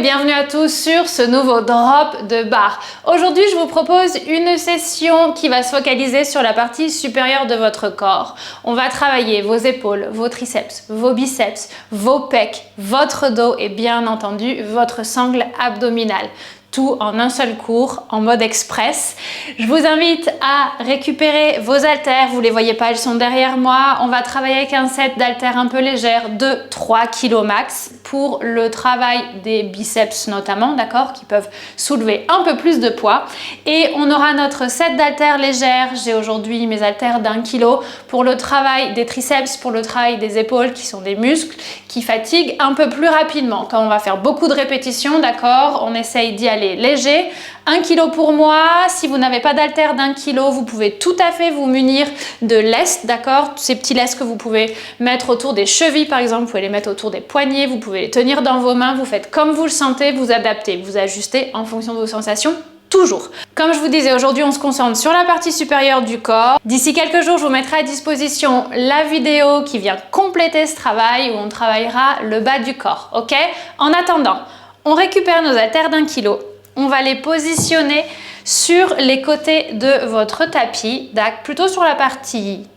bienvenue à tous sur ce nouveau drop de barre. Aujourd'hui, je vous propose une session qui va se focaliser sur la partie supérieure de votre corps. On va travailler vos épaules, vos triceps, vos biceps, vos pecs, votre dos et bien entendu votre sangle abdominale. Tout en un seul cours, en mode express. Je vous invite à récupérer vos haltères. Vous les voyez pas, elles sont derrière moi. On va travailler avec un set d'haltères un peu légères de 3 kg max pour le travail des biceps notamment, d'accord, qui peuvent soulever un peu plus de poids. Et on aura notre set d'haltères légères. J'ai aujourd'hui mes haltères d'1 kg pour le travail des triceps, pour le travail des épaules qui sont des muscles qui fatiguent un peu plus rapidement. Quand on va faire beaucoup de répétitions, d'accord, on essaye d'y aller léger. 1 kg pour moi. Si vous n'avez pas d'haltère d'1 kg, vous pouvez tout à fait vous munir de lestes, d'accord? Ces petits lestes que vous pouvez mettre autour des chevilles par exemple, vous pouvez les mettre autour des poignets, vous pouvez les tenir dans vos mains, vous faites comme vous le sentez, vous adaptez, vous ajustez en fonction de vos sensations. Toujours. Comme je vous disais, aujourd'hui, on se concentre sur la partie supérieure du corps. D'ici quelques jours, je vous mettrai à disposition la vidéo qui vient compléter ce travail où on travaillera le bas du corps, ok? En attendant, on récupère nos haltères d'1 kg. On va les positionner sur les côtés de votre tapis, plutôt sur la partie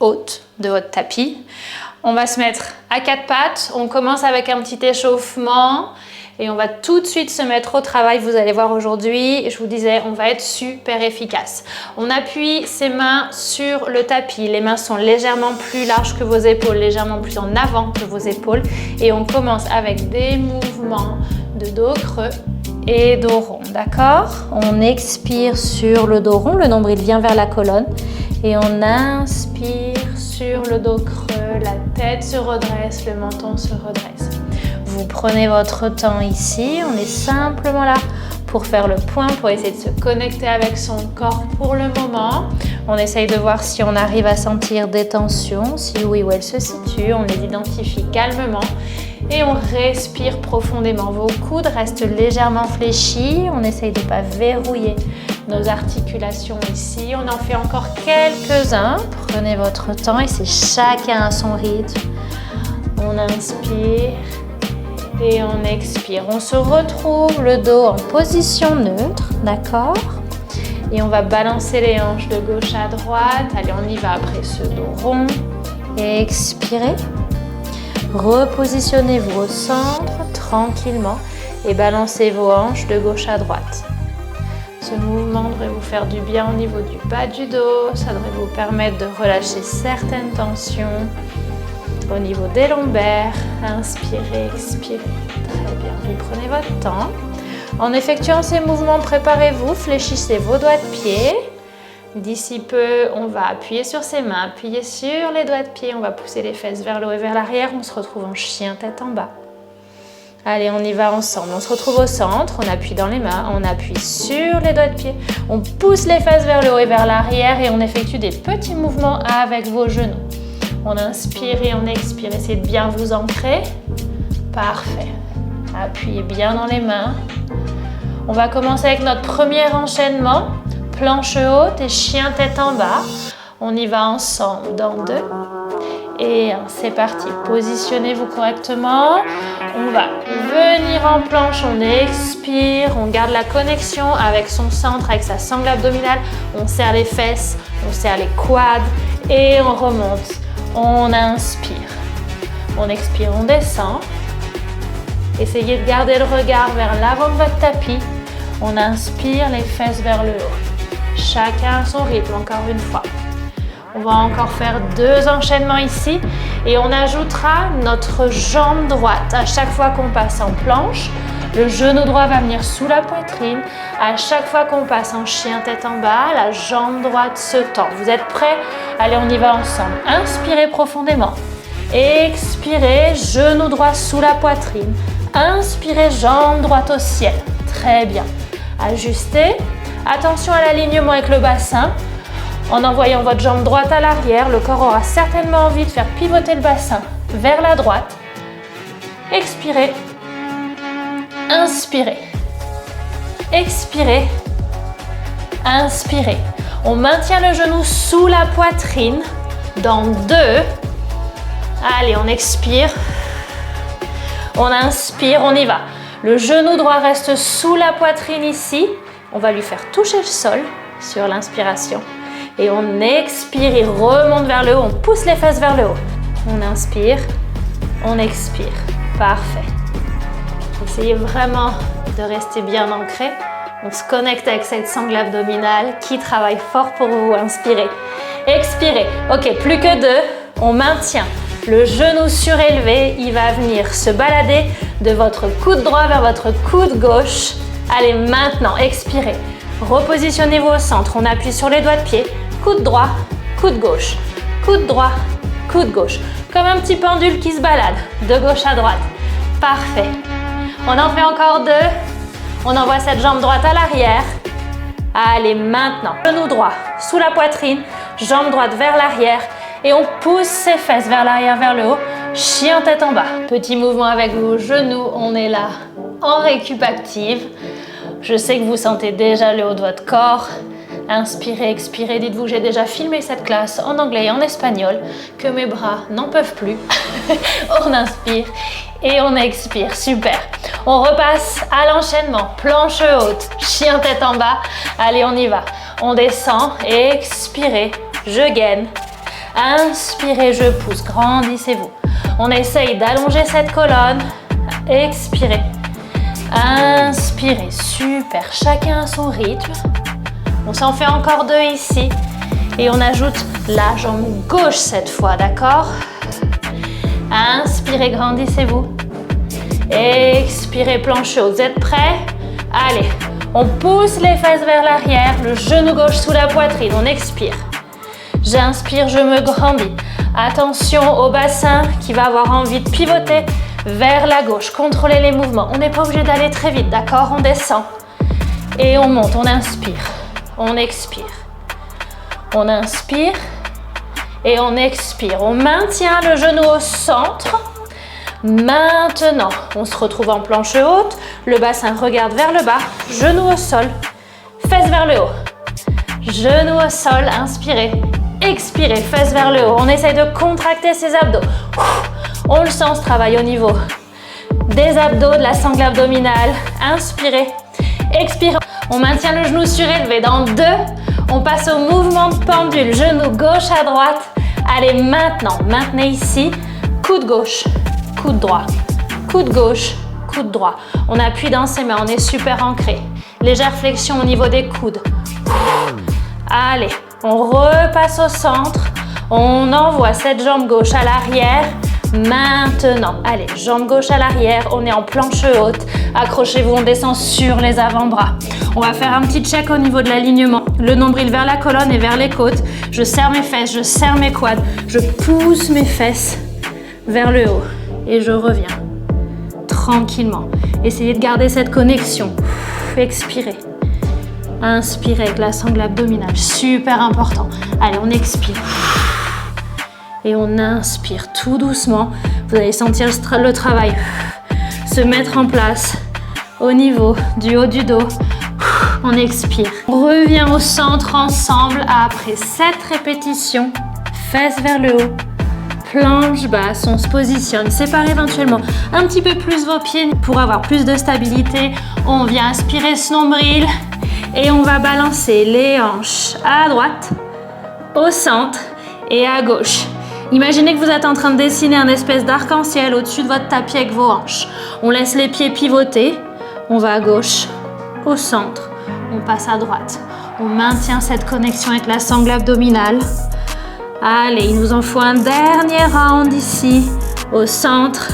haute de votre tapis. On va se mettre à quatre pattes. On commence avec un petit échauffement et on va tout de suite se mettre au travail. Vous allez voir aujourd'hui, je vous disais, on va être super efficace. On appuie ses mains sur le tapis. Les mains sont légèrement plus larges que vos épaules, légèrement plus en avant que vos épaules. Et on commence avec des mouvements de dos creux et dos rond, d'accord? On expire sur le dos rond, le nombril vient vers la colonne et on inspire sur le dos creux, la tête se redresse, le menton se redresse. Vous prenez votre temps ici, on est simplement là pour faire le point, pour essayer de se connecter avec son corps pour le moment. On essaye de voir si on arrive à sentir des tensions, si oui où elles se situent, on les identifie calmement. Et on respire profondément. Vos coudes restent légèrement fléchis. On essaye de ne pas verrouiller nos articulations ici. On en fait encore quelques-uns. Prenez votre temps et c'est chacun à son rythme. On inspire et on expire. On se retrouve le dos en position neutre, d'accord? Et on va balancer les hanches de gauche à droite. Allez, on y va après ce dos rond. Expirez. Repositionnez-vous au centre tranquillement et balancez vos hanches de gauche à droite. Ce mouvement devrait vous faire du bien au niveau du bas du dos. Ça devrait vous permettre de relâcher certaines tensions au niveau des lombaires. Inspirez, expirez. Très bien, vous prenez votre temps. En effectuant ces mouvements, préparez-vous, fléchissez vos doigts de pied. D'ici peu, on va appuyer sur ses mains, appuyer sur les doigts de pied, on va pousser les fesses vers le haut et vers l'arrière, on se retrouve en chien tête en bas. Allez, on y va ensemble, on se retrouve au centre, on appuie dans les mains, on appuie sur les doigts de pied, on pousse les fesses vers le haut et vers l'arrière et on effectue des petits mouvements avec vos genoux. On inspire et on expire, essayez de bien vous ancrer. Parfait. Appuyez bien dans les mains. On va commencer avec notre premier enchaînement. Planche haute et chien tête en bas. On y va ensemble dans 2 et 1. C'est parti. Positionnez-vous correctement. On va venir en planche. On expire. On garde la connexion avec son centre, avec sa sangle abdominale. On serre les fesses. On serre les quads et on remonte. On inspire. On expire. On descend. Essayez de garder le regard vers l'avant de votre tapis. On inspire les fesses vers le haut. Chacun à son rythme, encore une fois. On va encore faire 2 enchaînements ici et on ajoutera notre jambe droite. À chaque fois qu'on passe en planche, le genou droit va venir sous la poitrine. À chaque fois qu'on passe en chien tête en bas, la jambe droite se tend. Vous êtes prêts? Allez, on y va ensemble. Inspirez profondément. Expirez, genou droit sous la poitrine. Inspirez, jambe droite au ciel. Très bien. Ajustez. Attention à l'alignement avec le bassin. En envoyant votre jambe droite à l'arrière, le corps aura certainement envie de faire pivoter le bassin vers la droite. Expirez. Inspirez. Expirez. Inspirez. On maintient le genou sous la poitrine dans 2. Allez, on expire. On inspire, on y va. Le genou droit reste sous la poitrine ici. On va lui faire toucher le sol sur l'inspiration. Et on expire, il remonte vers le haut. On pousse les fesses vers le haut. On inspire, on expire. Parfait. Essayez vraiment de rester bien ancré. On se connecte avec cette sangle abdominale qui travaille fort pour vous. Inspirez, expirez. Ok, plus que 2. On maintient le genou surélevé. Il va venir se balader de votre coude droit vers votre coude gauche. Allez, maintenant, expirez. Repositionnez-vous au centre. On appuie sur les doigts de pied. Coude droit, coude gauche. Coude droit, coude gauche. Comme un petit pendule qui se balade de gauche à droite. Parfait. On en fait encore 2. On envoie cette jambe droite à l'arrière. Allez, maintenant, genou droit sous la poitrine, jambe droite vers l'arrière et on pousse ses fesses vers l'arrière, vers le haut. Chien tête en bas. Petit mouvement avec vos genoux, on est là en récup active. Je sais que vous sentez déjà le haut de votre corps. Inspirez, expirez, dites-vous j'ai déjà filmé cette classe en anglais et en espagnol, que mes bras n'en peuvent plus. On inspire et on expire, super. On repasse à l'enchaînement, planche haute, chien tête en bas. Allez, on y va. On descend, expirez, je gaine. Inspirez, je pousse, grandissez-vous. On essaye d'allonger cette colonne, expirez. Inspirez, super, chacun à son rythme. On s'en fait encore 2 ici. Et on ajoute la jambe gauche cette fois, d'accord? Inspirez, grandissez-vous. Expirez, planche haute. Vous êtes prêts? Allez, on pousse les fesses vers l'arrière, le genou gauche sous la poitrine. On expire. J'inspire, je me grandis. Attention au bassin qui va avoir envie de pivoter vers la gauche. Contrôlez les mouvements. On n'est pas obligé d'aller très vite, d'accord? On descend. Et on monte, on inspire. On expire. On inspire et on expire. On maintient le genou au centre. Maintenant, on se retrouve en planche haute. Le bassin regarde vers le bas. Genou au sol. Fesses vers le haut. Genou au sol. Inspirez. Expirez. Fesses vers le haut. On essaye de contracter ses abdos. On le sent, ce travail au niveau des abdos, de la sangle abdominale. Inspirez. Expirez. On maintient le genou surélevé. Dans 2, on passe au mouvement de pendule. Genou gauche à droite. Allez, maintenant, maintenez ici. Coude gauche, coude droit. Coude gauche, coude droit. On appuie dans ses mains, on est super ancré. Légère flexion au niveau des coudes. Allez, on repasse au centre. On envoie cette jambe gauche à l'arrière. Maintenant, allez, jambe gauche à l'arrière, on est en planche haute. Accrochez-vous, on descend sur les avant-bras. On va faire un petit check au niveau de l'alignement. Le nombril vers la colonne et vers les côtes. Je serre mes fesses, je serre mes quads. Je pousse mes fesses vers le haut et je reviens tranquillement. Essayez de garder cette connexion. Expirez. Inspirez avec la sangle abdominale, super important. Allez, on expire. Et on inspire tout doucement. Vous allez sentir le travail se mettre en place au niveau du haut du dos. On expire. On revient au centre ensemble après 7 répétitions. Fesses vers le haut. Planche basse. On se positionne. Séparez éventuellement un petit peu plus vos pieds pour avoir plus de stabilité. On vient aspirer ce nombril. Et on va balancer les hanches à droite, au centre et à gauche. Imaginez que vous êtes en train de dessiner un espèce d'arc-en-ciel au-dessus de votre tapis avec vos hanches. On laisse les pieds pivoter. On va à gauche, au centre. On passe à droite. On maintient cette connexion avec la sangle abdominale. Allez, il nous en faut un dernier round ici, au centre,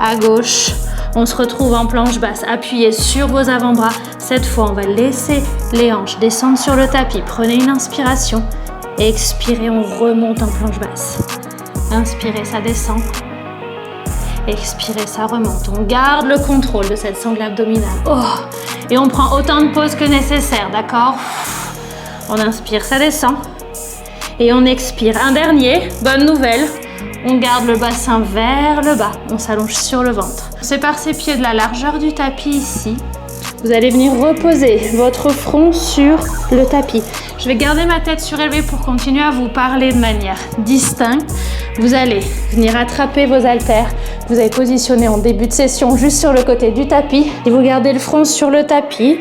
à gauche. On se retrouve en planche basse. Appuyez sur vos avant-bras. Cette fois, on va laisser les hanches descendre sur le tapis. Prenez une inspiration. Expirez, on remonte en planche basse. Inspirez, ça descend. Expirez, ça remonte. On garde le contrôle de cette sangle abdominale. Oh. Et on prend autant de pauses que nécessaire, d'accord? On inspire, ça descend. Et on expire. Un dernier, bonne nouvelle. On garde le bassin vers le bas. On s'allonge sur le ventre. On sépare ses pieds de la largeur du tapis ici. Vous allez venir reposer votre front sur le tapis. Je vais garder ma tête surélevée pour continuer à vous parler de manière distincte. Vous allez venir attraper vos haltères. Vous allez positionner en début de session juste sur le côté du tapis. Et vous gardez le front sur le tapis.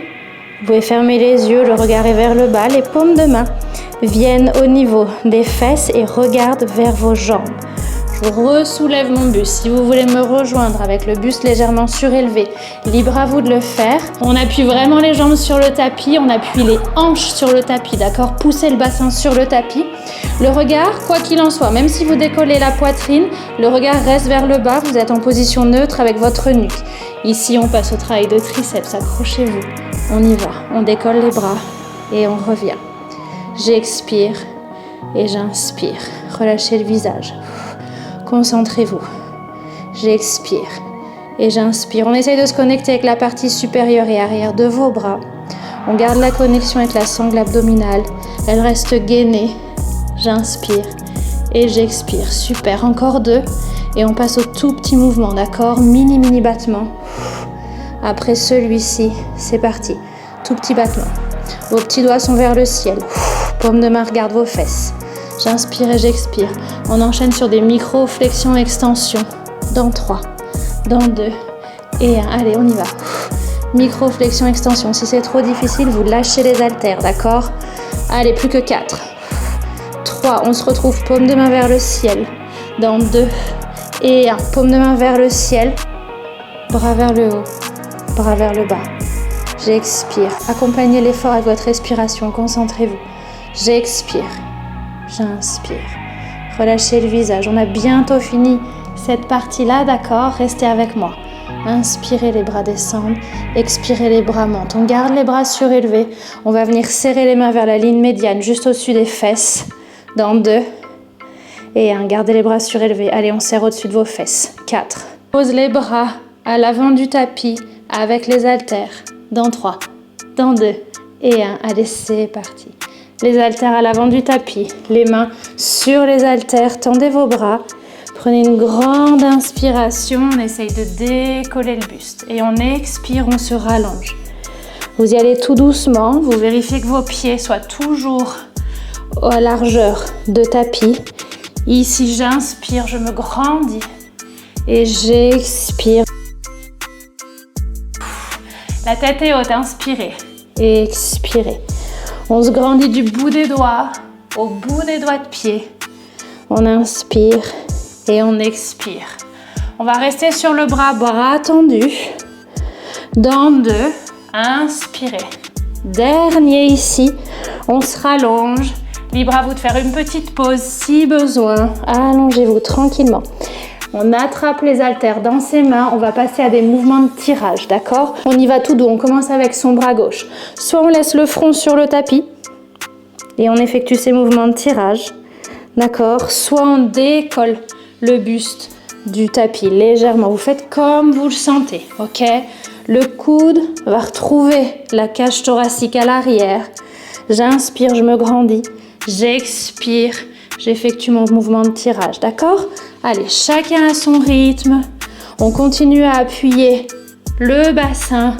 Vous pouvez fermer les yeux, le regard est vers le bas. Les paumes de main viennent au niveau des fesses et regardent vers vos jambes. Je ressoulève mon buste. Si vous voulez me rejoindre avec le buste légèrement surélevé, libre à vous de le faire. On appuie vraiment les jambes sur le tapis, on appuie les hanches sur le tapis, d'accord? Poussez le bassin sur le tapis. Le regard, quoi qu'il en soit, même si vous décollez la poitrine, le regard reste vers le bas, vous êtes en position neutre avec votre nuque. Ici, on passe au travail de triceps, accrochez-vous. On y va, on décolle les bras et on revient. J'expire et j'inspire. Relâchez le visage. Concentrez-vous. J'expire et j'inspire. On essaye de se connecter avec la partie supérieure et arrière de vos bras. On garde la connexion avec la sangle abdominale. Elle reste gainée. J'inspire et j'expire. Super. Encore 2. Et on passe au tout petit mouvement, d'accord? Mini battement. Après celui-ci, c'est parti. Tout petit battement. Vos petits doigts sont vers le ciel. Paume de main regarde vos fesses. J'inspire et j'expire. On enchaîne sur des micro-flexions-extensions. Dans 3, dans 2 et 1. Allez, on y va. Micro-flexion-extension. Si c'est trop difficile, vous lâchez les haltères, d'accord? Allez, plus que 4. 3, on se retrouve paume de main vers le ciel. Dans 2 et 1. Paume de main vers le ciel. Bras vers le haut, bras vers le bas. J'expire. Accompagnez l'effort avec votre respiration. Concentrez-vous. J'expire. J'inspire. Relâchez le visage. On a bientôt fini cette partie-là, d'accord? Restez avec moi. Inspirez, les bras descendent. Expirez, les bras montent. On garde les bras surélevés. On va venir serrer les mains vers la ligne médiane, juste au-dessus des fesses. Dans 2 et 1. Gardez les bras surélevés. Allez, on serre au-dessus de vos fesses. 4. Pose les bras à l'avant du tapis avec les haltères. Dans 3, dans 2 et 1. Allez, c'est parti. Les haltères à l'avant du tapis, les mains sur les haltères, tendez vos bras, prenez une grande inspiration, on essaye de décoller le buste et on expire, on se rallonge. Vous y allez tout doucement, vous vérifiez que vos pieds soient toujours à largeur de tapis. Ici, j'inspire, je me grandis et j'expire. La tête est haute, inspirez et expirez. On se grandit du bout des doigts au bout des doigts de pied. On inspire et on expire. On va rester sur le bras tendu. Dans 2, inspirez. Dernier ici, on se rallonge. Libre à vous de faire une petite pause si besoin. Allongez-vous tranquillement. On attrape les haltères dans ses mains, on va passer à des mouvements de tirage, d'accord? On y va tout doux, on commence avec son bras gauche. Soit on laisse le front sur le tapis et on effectue ces mouvements de tirage, d'accord? Soit on décolle le buste du tapis légèrement. Vous faites comme vous le sentez, ok? Le coude va retrouver la cage thoracique à l'arrière. J'inspire, je me grandis. J'expire, j'effectue mon mouvement de tirage, d'accord? Allez, chacun à son rythme. On continue à appuyer le bassin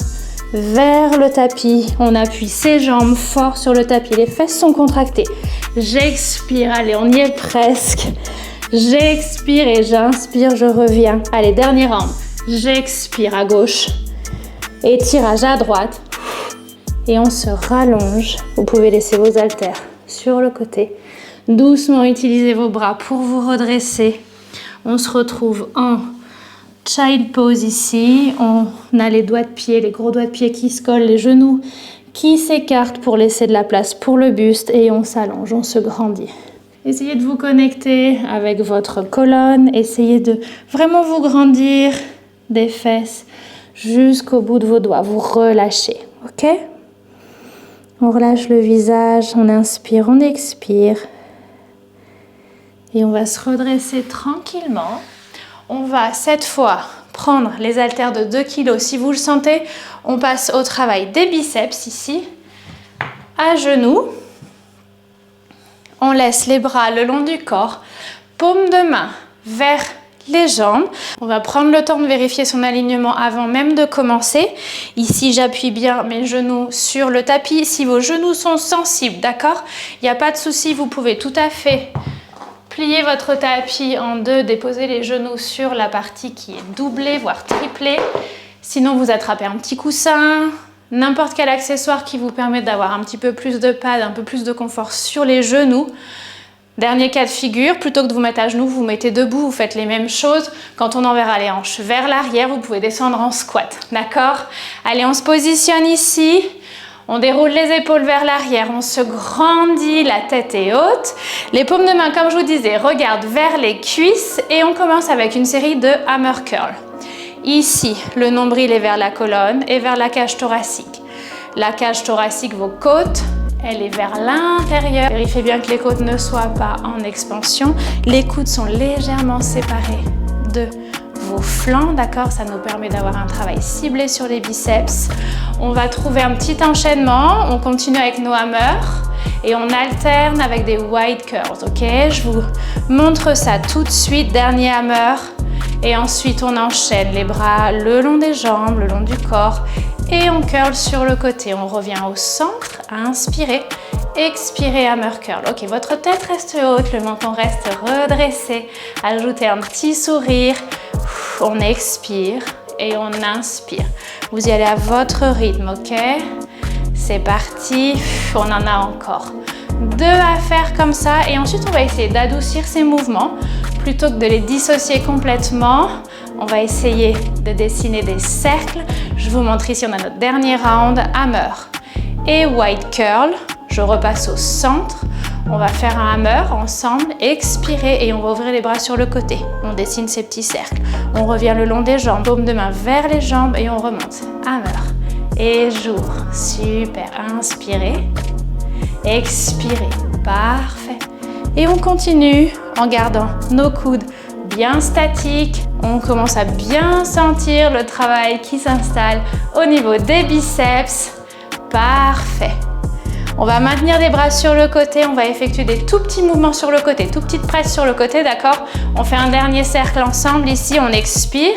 vers le tapis. On appuie ses jambes fort sur le tapis. Les fesses sont contractées. J'expire, allez, on y est presque. J'expire et j'inspire, je reviens. Allez, dernier round. J'expire à gauche. Étirage à droite. Et on se rallonge. Vous pouvez laisser vos haltères sur le côté. Doucement, utilisez vos bras pour vous redresser. On se retrouve en child pose ici. On a les doigts de pied, les gros doigts de pied qui se collent, les genoux qui s'écartent pour laisser de la place pour le buste et on s'allonge, on se grandit. Essayez de vous connecter avec votre colonne. Essayez de vraiment vous grandir des fesses jusqu'au bout de vos doigts. Vous relâchez, ok? On relâche le visage, on inspire, on expire. Et on va se redresser tranquillement. On va cette fois prendre les haltères de 2 kg. Si vous le sentez, on passe au travail des biceps ici. À genoux. On laisse les bras le long du corps. Paume de main vers les jambes. On va prendre le temps de vérifier son alignement avant même de commencer. Ici, j'appuie bien mes genoux sur le tapis. Si vos genoux sont sensibles, d'accord? Il n'y a pas de souci, vous pouvez tout à fait plier votre tapis en deux, déposer les genoux sur la partie qui est doublée, voire triplée. Sinon, vous attrapez un petit coussin, n'importe quel accessoire qui vous permet d'avoir un petit peu plus de pad, un peu plus de confort sur les genoux. Dernier cas de figure, plutôt que de vous mettre à genoux, vous vous mettez debout, vous faites les mêmes choses. Quand on enverra les hanches vers l'arrière, vous pouvez descendre en squat, d'accord? Allez, on se positionne ici, on déroule les épaules vers l'arrière, on se grandit, la tête est haute. Les paumes de main, comme je vous disais, regardent vers les cuisses et on commence avec une série de hammer curl. Ici, le nombril est vers la colonne et vers la cage thoracique. La cage thoracique, vos côtes, elle est vers l'intérieur. Vérifiez bien que les côtes ne soient pas en expansion. Les coudes sont légèrement séparés de vos flancs, d'accord? Ça nous permet d'avoir un travail ciblé sur les biceps. On va trouver un petit enchaînement. On continue avec nos hammers et on alterne avec des wide curls, ok? Je vous montre ça tout de suite. Dernier hammer. Et ensuite, on enchaîne les bras le long des jambes, le long du corps. Et on curl sur le côté. On revient au centre, inspirez, expirez, hammer curl. Ok, votre tête reste haute, le menton reste redressé. Ajoutez un petit sourire. On expire et on inspire. Vous y allez à votre rythme, ok? C'est parti. On en a encore 2 à faire comme ça. Et ensuite, on va essayer d'adoucir ces mouvements plutôt que de les dissocier complètement. On va essayer de dessiner des cercles. Je vous montre ici, on a notre dernier round, hammer et wide curl. Je repasse au centre. On va faire un hammer ensemble, expirer et on va ouvrir les bras sur le côté. On dessine ces petits cercles. On revient le long des jambes, paume de main vers les jambes et on remonte. Hammer et j'ouvre. Super. Inspirez, expirez. Parfait. Et on continue en gardant nos coudes bien statiques. On commence à bien sentir le travail qui s'installe au niveau des biceps. Parfait. On va maintenir les bras sur le côté. On va effectuer des tout petits mouvements sur le côté, tout petites presses sur le côté, d'accord? On fait un dernier cercle ensemble. Ici, on expire.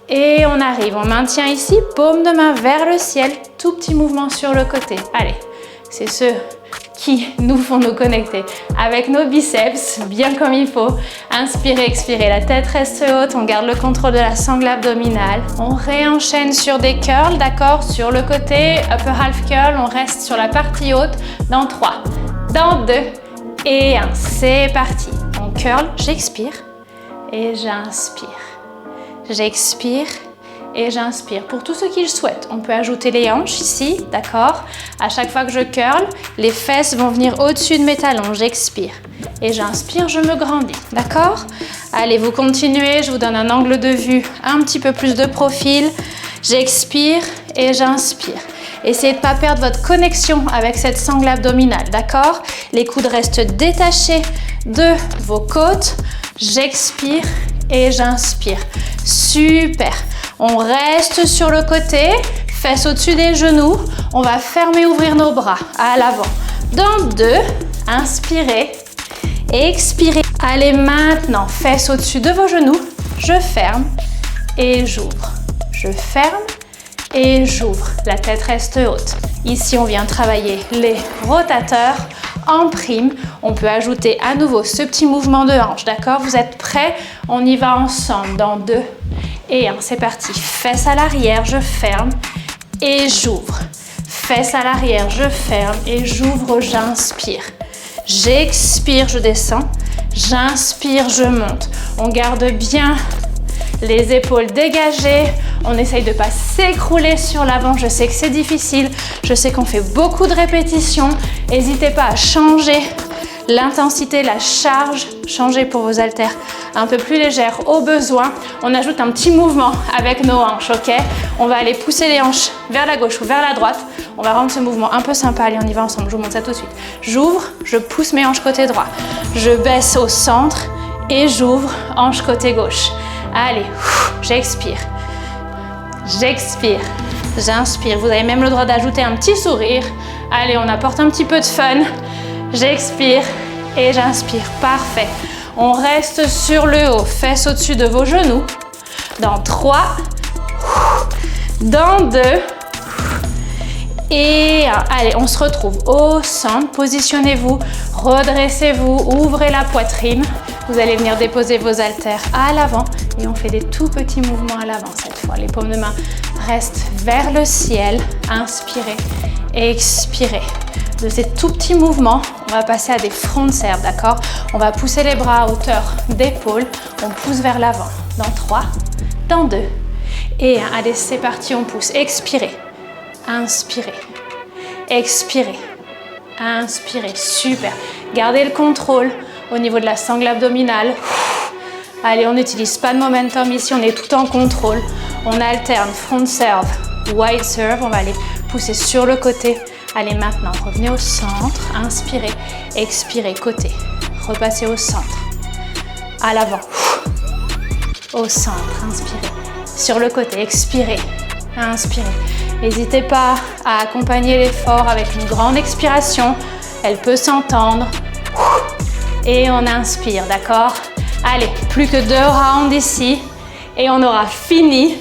Et on arrive. On maintient ici, paume de main vers le ciel. Tout petit mouvement sur le côté. Allez, c'est ceux qui nous font nous connecter avec nos biceps, bien comme il faut. Inspirez, expirez, la tête reste haute, on garde le contrôle de la sangle abdominale. On réenchaîne sur des curls, d'accord? Sur le côté, upper half curl, on reste sur la partie haute. Dans 3, dans 2 et 1. C'est parti. On curl, j'expire et j'inspire. J'expire et j'inspire. Pour tous ceux qui le souhaitent, on peut ajouter les hanches ici, d'accord? À chaque fois que je curl, les fesses vont venir au-dessus de mes talons. J'expire et j'inspire, je me grandis, d'accord? Allez, vous continuez, je vous donne un angle de vue un petit peu plus de profil. J'expire et j'inspire. Essayez de ne pas perdre votre connexion avec cette sangle abdominale, d'accord? Les coudes restent détachés de vos côtes. J'expire et j'inspire. Super. On reste sur le côté, fesses au-dessus des genoux. On va fermer, ouvrir nos bras à l'avant. Dans 2, inspirez, expirez. Allez, maintenant, fesses au-dessus de vos genoux. Je ferme et j'ouvre. Je ferme et j'ouvre. La tête reste haute. Ici, on vient travailler les rotateurs en prime. On peut ajouter à nouveau ce petit mouvement de hanche, d'accord? Vous êtes prêts? On y va ensemble dans 2 et 1. C'est parti. Fesses à l'arrière, je ferme et j'ouvre. Fesses à l'arrière, je ferme et j'ouvre, j'inspire. J'expire, je descends. J'inspire, je monte. On garde bien les épaules dégagées. On essaye de ne pas s'écrouler sur l'avant. Je sais que c'est difficile. Je sais qu'on fait beaucoup de répétitions. N'hésitez pas à changer l'intensité, la charge. Changez pour vos haltères un peu plus légères au besoin. On ajoute un petit mouvement avec nos hanches, ok? On va aller pousser les hanches vers la gauche ou vers la droite. On va rendre ce mouvement un peu sympa. Allez, on y va ensemble. Je vous montre ça tout de suite. J'ouvre, je pousse mes hanches côté droit. Je baisse au centre et j'ouvre, hanche côté gauche. Allez, j'expire. J'expire. J'inspire. Vous avez même le droit d'ajouter un petit sourire. Allez, on apporte un petit peu de fun. J'expire et j'inspire. Parfait. On reste sur le haut, fesses au-dessus de vos genoux. Dans 3, dans 2, et 1. Allez, on se retrouve au centre. Positionnez-vous, redressez-vous, ouvrez la poitrine. Vous allez venir déposer vos haltères à l'avant et on fait des tout petits mouvements à l'avant cette fois. Les paumes de main restent vers le ciel. Inspirez, expirez. De ces tout petits mouvements, on va passer à des front serve, d'accord? On va pousser les bras à hauteur d'épaule. On pousse vers l'avant. Dans 3, dans 2 et 1. Allez, c'est parti, on pousse. Expirez. Inspirez, expirez, inspirez, super. Gardez le contrôle au niveau de la sangle abdominale. Allez, on n'utilise pas de momentum ici, on est tout en contrôle. On alterne front serve, wide serve, on va aller pousser sur le côté. Allez, maintenant, revenez au centre, inspirez, expirez, côté. Repassez au centre, à l'avant, au centre, inspirez. Sur le côté, expirez, inspirez. N'hésitez pas à accompagner l'effort avec une grande expiration. Elle peut s'entendre. Et on inspire, d'accord? Allez, plus que 2 rounds ici. Et on aura fini.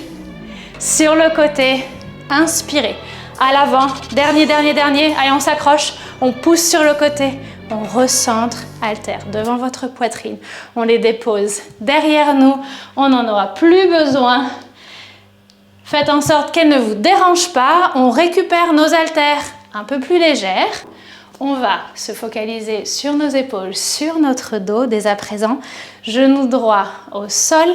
Sur le côté, inspirez. À l'avant, dernier. Allez, on s'accroche. On pousse sur le côté. On recentre, haltère devant votre poitrine. On les dépose derrière nous. On n'en aura plus besoin. Faites en sorte qu'elle ne vous dérange pas. On récupère nos haltères un peu plus légères. On va se focaliser sur nos épaules, sur notre dos dès à présent. Genou droit au sol,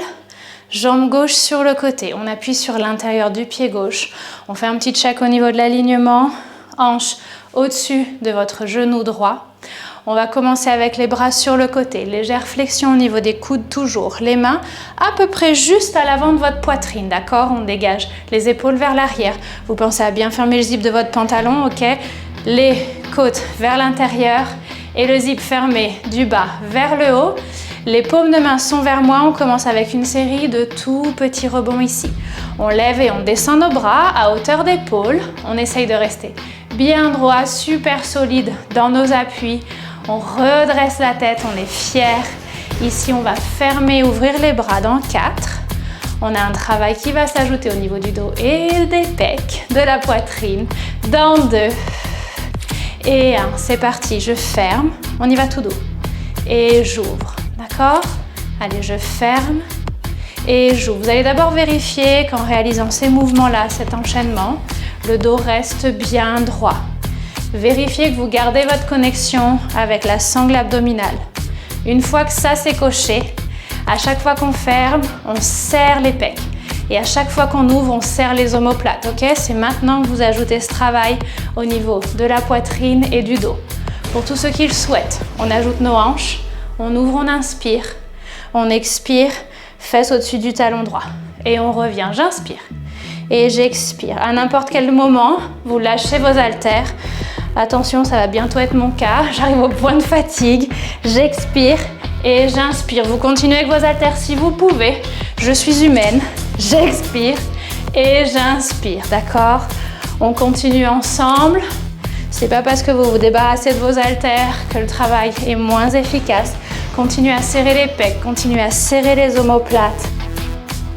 jambe gauche sur le côté. On appuie sur l'intérieur du pied gauche. On fait un petit check au niveau de l'alignement. Hanche au-dessus de votre genou droit. On va commencer avec les bras sur le côté, légère flexion au niveau des coudes toujours, les mains à peu près juste à l'avant de votre poitrine, d'accord? On dégage les épaules vers l'arrière. Vous pensez à bien fermer le zip de votre pantalon, ok? Les côtes vers l'intérieur et le zip fermé du bas vers le haut. Les paumes de main sont vers moi, on commence avec une série de tout petits rebonds ici. On lève et on descend nos bras à hauteur d'épaule. On essaye de rester bien droit, super solide dans nos appuis. On redresse la tête, on est fier. Ici, on va fermer, ouvrir les bras dans 4. On a un travail qui va s'ajouter au niveau du dos et des pecs, de la poitrine. Dans 2 et 1. C'est parti, je ferme. On y va tout doux. Et j'ouvre, d'accord? Allez, je ferme et j'ouvre. Vous allez d'abord vérifier qu'en réalisant ces mouvements-là, cet enchaînement, le dos reste bien droit. Vérifiez que vous gardez votre connexion avec la sangle abdominale. Une fois que ça c'est coché, à chaque fois qu'on ferme, on serre les pecs. Et à chaque fois qu'on ouvre, on serre les omoplates. Ok? C'est maintenant que vous ajoutez ce travail au niveau de la poitrine et du dos. Pour tous ceux qui le souhaitent, on ajoute nos hanches, on ouvre, on inspire, on expire, fesses au-dessus du talon droit. Et on revient, j'inspire et j'expire. À n'importe quel moment, vous lâchez vos haltères. Attention, ça va bientôt être mon cas. J'arrive au point de fatigue. J'expire et j'inspire. Vous continuez avec vos haltères si vous pouvez. Je suis humaine. J'expire et j'inspire. D'accord? On continue ensemble. C'est pas parce que vous vous débarrassez de vos haltères que le travail est moins efficace. Continuez à serrer les pecs. Continuez à serrer les omoplates.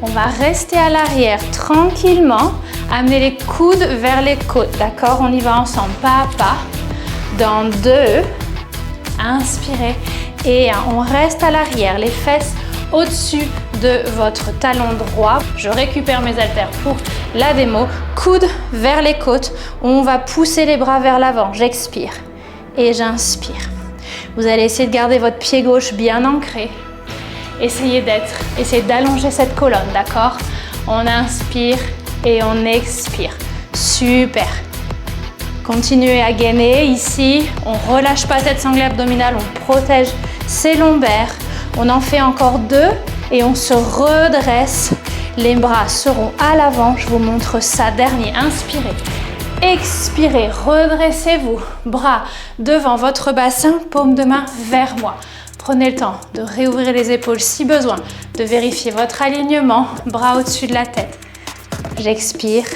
On va rester à l'arrière tranquillement, amener les coudes vers les côtes, d'accord? On y va ensemble, pas à pas. Dans 2, inspirez et 1. On reste à l'arrière, les fesses au-dessus de votre talon droit. Je récupère mes haltères pour la démo. Coudes vers les côtes. On va pousser les bras vers l'avant. J'expire et j'inspire. Vous allez essayer de garder votre pied gauche bien ancré. Essayez d'allonger cette colonne, d'accord? On inspire et on expire. Super. Continuez à gainer ici. On ne relâche pas cette sangle abdominale, on protège ses lombaires. On en fait encore 2 et on se redresse. Les bras seront à l'avant. Je vous montre ça. Dernier, inspirez. Expirez, redressez-vous. Bras devant votre bassin, paume de main vers moi. Prenez le temps de réouvrir les épaules si besoin, de vérifier votre alignement, bras au-dessus de la tête. J'expire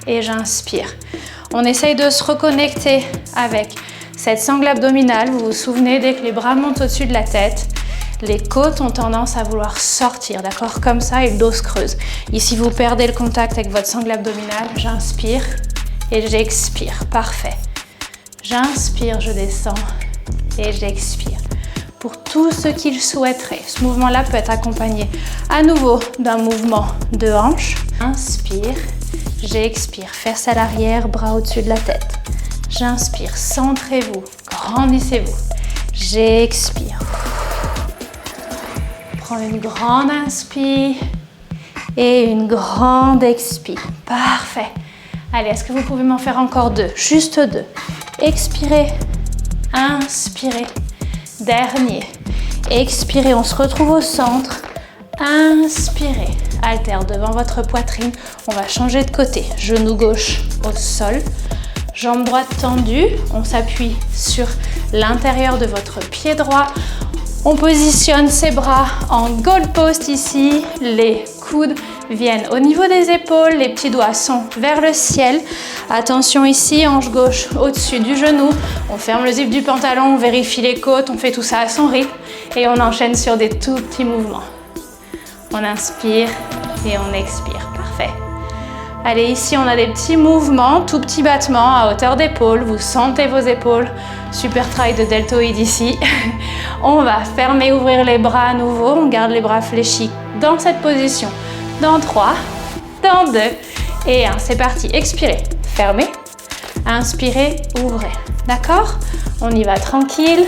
et j'inspire. On essaye de se reconnecter avec cette sangle abdominale. Vous vous souvenez, dès que les bras montent au-dessus de la tête, Les côtes ont tendance à vouloir sortir, d'accord? Comme ça, et le dos se creuse. Ici, vous perdez le contact avec votre sangle abdominale. J'inspire et j'expire. Parfait. J'inspire, je descends et j'expire. Pour tous ceux qui le souhaiteraient, ce mouvement-là peut être accompagné à nouveau d'un mouvement de hanche. Inspire, j'expire. Fesses à l'arrière, bras au-dessus de la tête. J'inspire, centrez-vous, grandissez-vous. J'expire. Prends une grande inspire et une grande expire. Parfait. Allez, est-ce que vous pouvez m'en faire encore deux? Juste deux. Expirez, inspirez. Dernier. Expirez, on se retrouve au centre. Inspirez. Haltère devant votre poitrine. On va changer de côté. Genou gauche au sol. Jambe droite tendue. On s'appuie sur l'intérieur de votre pied droit. On positionne ses bras en goal post ici. Les coudes viennent au niveau des épaules. Les petits doigts sont vers le ciel. Attention ici, hanche gauche au-dessus du genou. On ferme le zip du pantalon, on vérifie les côtes. On fait tout ça à son rythme. Et on enchaîne sur des tout petits mouvements. On inspire et on expire. Parfait. Allez, ici, on a des petits mouvements, tout petits battements à hauteur d'épaule. Vous sentez vos épaules. Super travail de deltoïde ici. On va fermer, ouvrir les bras à nouveau. On garde les bras fléchis dans cette position. Dans 3, dans 2 et 1. C'est parti. Expirez. Fermez. Inspirez, ouvrez. D'accord? On y va tranquille.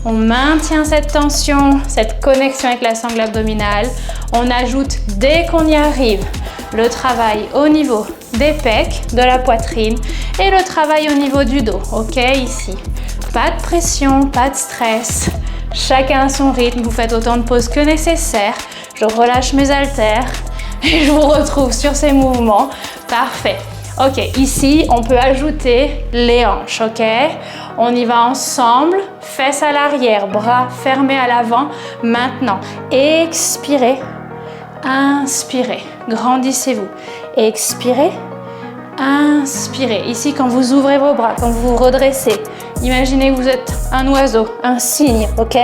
On maintient cette tension, cette connexion avec la sangle abdominale. On ajoute, dès qu'on y arrive, le travail au niveau des pecs, de la poitrine et le travail au niveau du dos. Ok, ici. Pas de pression, pas de stress. Chacun à son rythme. Vous faites autant de pauses que nécessaire. Je relâche mes haltères et je vous retrouve sur ces mouvements. Parfait. Ok, ici, on peut ajouter les hanches, ok? On y va ensemble, fesses à l'arrière, bras fermés à l'avant. Maintenant, expirez, inspirez, grandissez-vous. Expirez, inspirez. Ici, quand vous ouvrez vos bras, quand vous vous redressez, imaginez que vous êtes un oiseau, un cygne, ok?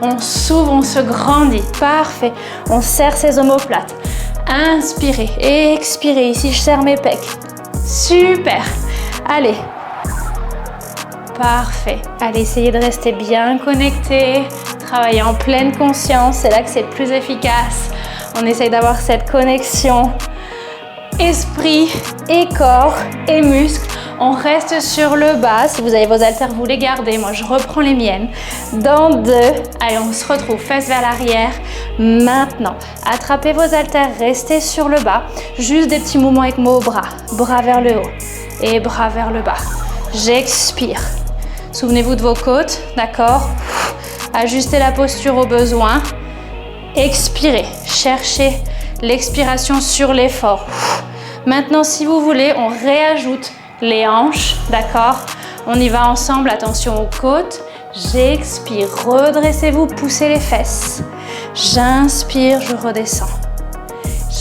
On s'ouvre, on se grandit, parfait. On serre ses omoplates. Inspirez, expirez. Ici, je serre mes pecs. Super. Allez. Parfait. Allez, essayez de rester bien connecté. Travaillez en pleine conscience. C'est là que c'est plus efficace. On essaye d'avoir cette connexion esprit et corps et muscles. On reste sur le bas. Si vous avez vos haltères, vous les gardez. Moi, je reprends les miennes. Dans 2. Allez, on se retrouve fesses vers l'arrière. Maintenant, attrapez vos haltères. Restez sur le bas. Juste des petits mouvements avec vos bras. Bras vers le haut et bras vers le bas. J'expire. Souvenez-vous de vos côtes. D'accord? Ajustez la posture au besoin. Expirez. Cherchez l'expiration sur l'effort. Maintenant, si vous voulez, on réajoute les hanches, d'accord? On y va ensemble, attention aux côtes. J'expire, redressez-vous, poussez les fesses. J'inspire, je redescends.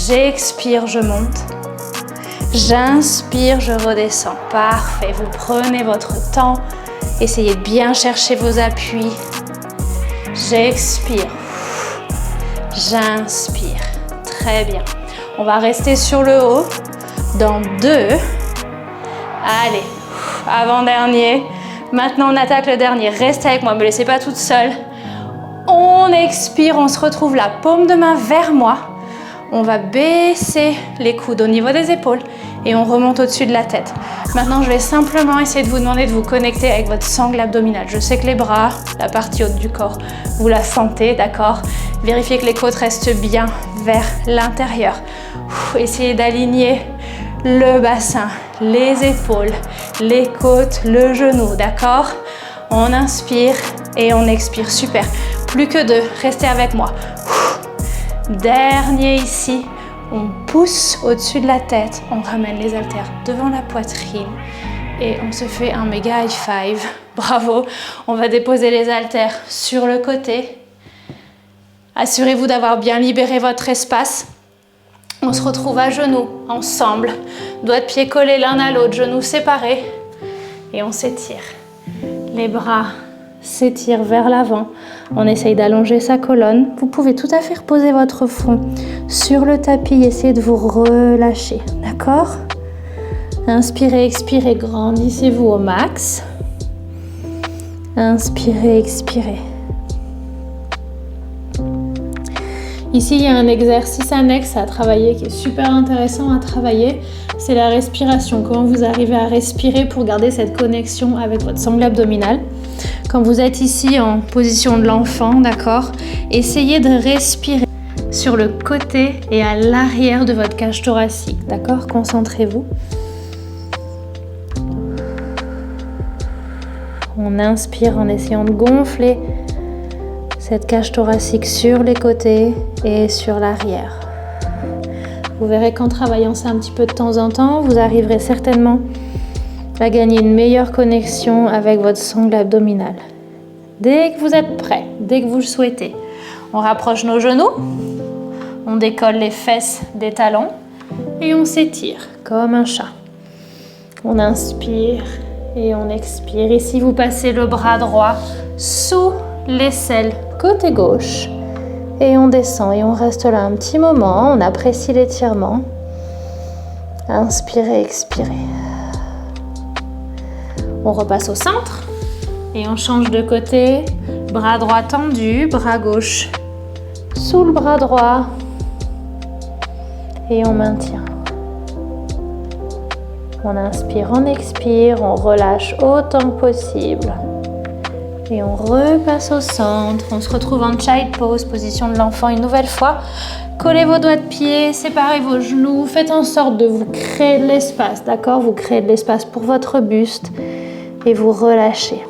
J'expire, je monte. J'inspire, je redescends. Parfait, vous prenez votre temps. Essayez de bien chercher vos appuis. J'expire. J'inspire. Très bien. On va rester sur le haut. Dans 2. Allez, avant-dernier. Maintenant, on attaque le dernier. Restez avec moi, ne me laissez pas toute seule. On expire, on se retrouve la paume de main vers moi. On va baisser les coudes au niveau des épaules et on remonte au-dessus de la tête. Maintenant, je vais simplement essayer de vous demander de vous connecter avec votre sangle abdominale. Je sais que les bras, la partie haute du corps, vous la sentez, d'accord? Vérifiez que les côtes restent bien vers l'intérieur. Essayez d'aligner le bassin, les épaules, les côtes, le genou, d'accord? On inspire et on expire, super. Plus que 2, restez avec moi. Dernier ici, on pousse au-dessus de la tête, on ramène les haltères devant la poitrine et on se fait un méga high five. Bravo, on va déposer les haltères sur le côté. Assurez-vous d'avoir bien libéré votre espace. On se retrouve à genoux, ensemble. Doigts de pied collés l'un à l'autre, genoux séparés. Et on s'étire. Les bras s'étire vers l'avant. On essaye d'allonger sa colonne. Vous pouvez tout à fait reposer votre front sur le tapis. Essayez de vous relâcher, d'accord? Inspirez, expirez, grandissez-vous au max. Inspirez, expirez. Ici, il y a un exercice annexe à travailler qui est super intéressant à travailler. C'est la respiration. Comment vous arrivez à respirer pour garder cette connexion avec votre sangle abdominale. Quand vous êtes ici en position de l'enfant, d'accord, essayez de respirer sur le côté et à l'arrière de votre cage thoracique, d'accord? Concentrez-vous. On inspire en essayant de gonfler cette cage thoracique sur les côtés et sur l'arrière. Vous verrez qu'en travaillant ça un petit peu de temps en temps, vous arriverez certainement à gagner une meilleure connexion avec votre sangle abdominale. Dès que vous êtes prêt, dès que vous le souhaitez, on rapproche nos genoux, on décolle les fesses des talons et on s'étire comme un chat. On inspire et on expire. Ici, vous passez le bras droit sous l'aisselle côté gauche et on descend et on reste là un petit moment. On apprécie l'étirement. Inspirez, expirez. On repasse au centre et on change de côté. Bras droit tendu, bras gauche sous le bras droit et on maintient. On inspire, on expire, on relâche autant que possible. Et on repasse au centre. On se retrouve en child pose, position de l'enfant une nouvelle fois. Collez vos doigts de pied, séparez vos genoux. Faites en sorte de vous créer de l'espace, d'accord? Vous créez de l'espace pour votre buste et vous relâchez.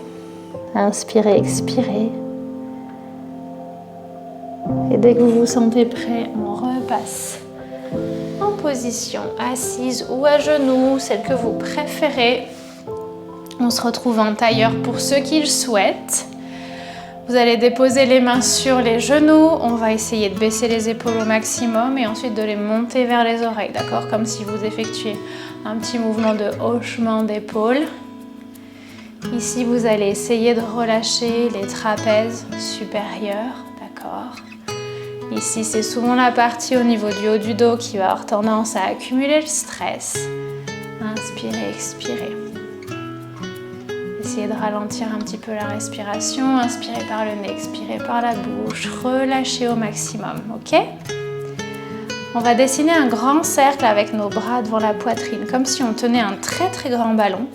Inspirez, expirez. Et dès que vous vous sentez prêt, on repasse en position assise ou à genoux, celle que vous préférez. On se retrouve en tailleur pour ceux qui le souhaitent. Vous allez déposer les mains sur les genoux. On va essayer de baisser les épaules au maximum et ensuite de les monter vers les oreilles, d'accord? Comme si vous effectuiez un petit mouvement de hochement d'épaule. Ici, vous allez essayer de relâcher les trapèzes supérieurs, d'accord? Ici, c'est souvent la partie au niveau du haut du dos qui va avoir tendance à accumuler le stress. Inspirez, expirez. Essayez de ralentir un petit peu la respiration. Inspirez par le nez, expirez par la bouche. Relâchez au maximum, ok? On va dessiner un grand cercle avec nos bras devant la poitrine, comme si on tenait un très très grand ballon,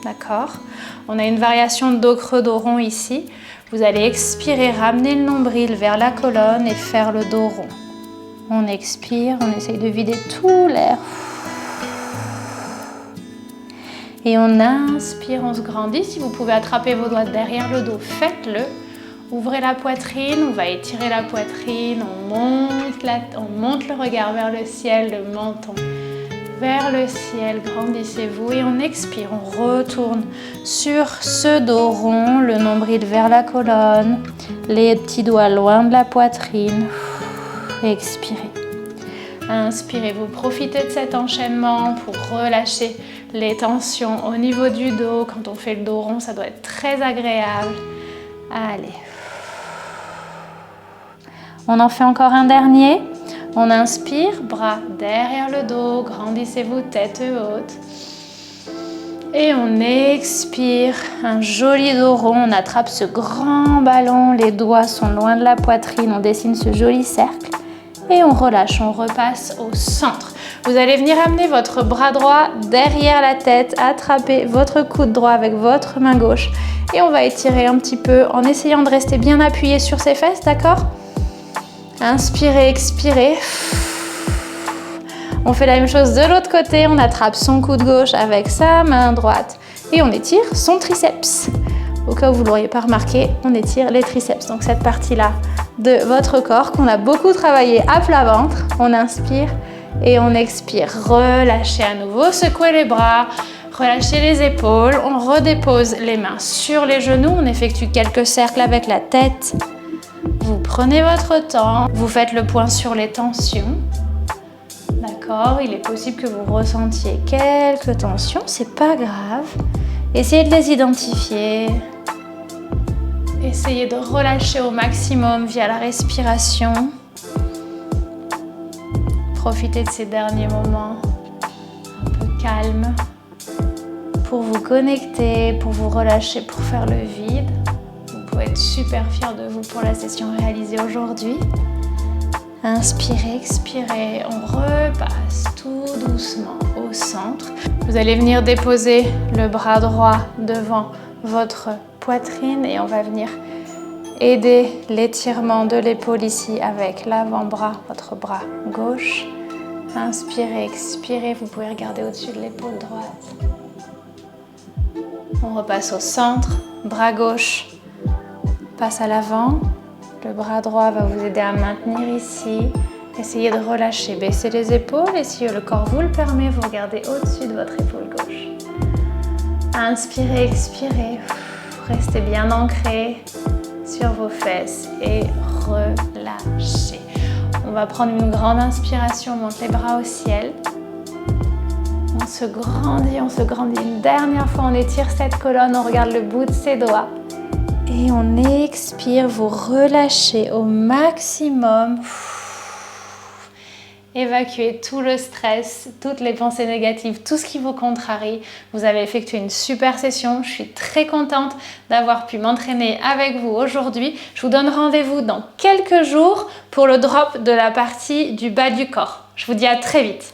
d'accord? On a une variation de dos creux, dos rond ici. Vous allez expirer, ramener le nombril vers la colonne et faire le dos rond. On expire, on essaye de vider tout l'air. Et on inspire, on se grandit. Si vous pouvez attraper vos doigts derrière le dos, faites-le. Ouvrez la poitrine, on va étirer la poitrine, on monte le regard vers le ciel, le menton vers le ciel, grandissez-vous et on expire, on retourne sur ce dos rond, le nombril vers la colonne, les petits doigts loin de la poitrine, expirez. Inspirez, vous profitez de cet enchaînement pour relâcher les tensions au niveau du dos. Quand on fait le dos rond, ça doit être très agréable. Allez. On en fait encore un dernier. On inspire, bras derrière le dos, grandissez-vous, tête haute. Et on expire, un joli dos rond, on attrape ce grand ballon, les doigts sont loin de la poitrine, on dessine ce joli cercle. Et on relâche, on repasse au centre. Vous allez venir amener votre bras droit derrière la tête, attraper votre coude droit avec votre main gauche. Et on va étirer un petit peu en essayant de rester bien appuyé sur ses fesses, d'accord ? Inspirez, expirez. On fait la même chose de l'autre côté. On attrape son coude gauche avec sa main droite et on étire son triceps. Au cas où vous ne l'auriez pas remarqué, on étire les triceps. Donc cette partie-là de votre corps qu'on a beaucoup travaillé à plat ventre. On inspire et on expire. Relâchez à nouveau, secouez les bras, relâchez les épaules. On redépose les mains sur les genoux. On effectue quelques cercles avec la tête. Vous prenez votre temps, vous faites le point sur les tensions. D'accord, il est possible que vous ressentiez quelques tensions, c'est pas grave. Essayez de les identifier. Essayez de relâcher au maximum via la respiration. Profitez de ces derniers moments un peu calmes pour vous connecter, pour vous relâcher, pour faire le vide. Vous pouvez être super fiers de vous pour la session réalisée aujourd'hui. Inspirez, expirez, on repasse tout doucement au centre. Vous allez venir déposer le bras droit devant votre poitrine et on va venir aider l'étirement de l'épaule ici avec l'avant-bras, votre bras gauche. Inspirez, expirez, vous pouvez regarder au-dessus de l'épaule droite. On repasse au centre, bras gauche passe à l'avant. Le bras droit va vous aider à maintenir ici. Essayez de relâcher, baissez les épaules et si le corps vous le permet, vous regardez au-dessus de votre épaule gauche. Inspirez, expirez. Restez bien ancré sur vos fesses et relâchez. On va prendre une grande inspiration, on monte les bras au ciel. On se grandit une dernière fois, on étire cette colonne, on regarde le bout de ses doigts. Et on expire, vous relâchez au maximum. Évacuez tout le stress, toutes les pensées négatives, tout ce qui vous contrarie. Vous avez effectué une super session. Je suis très contente d'avoir pu m'entraîner avec vous aujourd'hui. Je vous donne rendez-vous dans quelques jours pour le drop de la partie du bas du corps. Je vous dis à très vite.